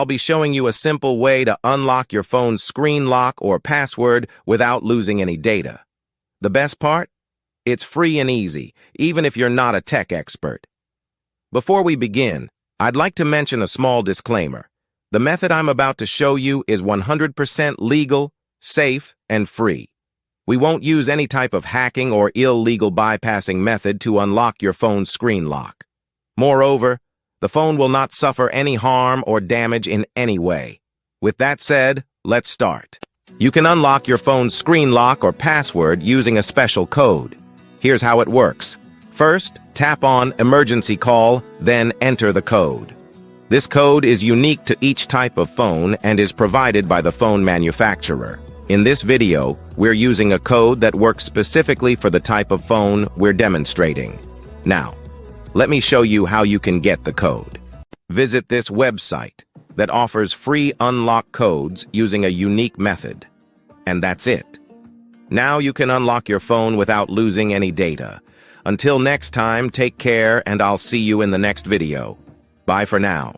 I'll be showing you a simple way to unlock your phone's screen lock or password without losing any data. The best part? It's free and easy, even if you're not a tech expert. Before we begin, I'd like to mention a small disclaimer. The method I'm about to show you is 100% legal, safe, and free. We won't use any type of hacking or illegal bypassing method to unlock your phone's screen lock. Moreover, the phone will not suffer any harm or damage in any way. With that said, let's start. You can unlock your phone's screen lock or password using a special code. Here's how it works. First, tap on Emergency Call, then enter the code. This code is unique to each type of phone and is provided by the phone manufacturer. In this video, we're using a code that works specifically for the type of phone we're demonstrating. Now, let me show you how you can get the code. Visit this website that offers free unlock codes using a unique method. And that's it. Now you can unlock your phone without losing any data. Until next time, take care, and I'll see you in the next video. Bye for now.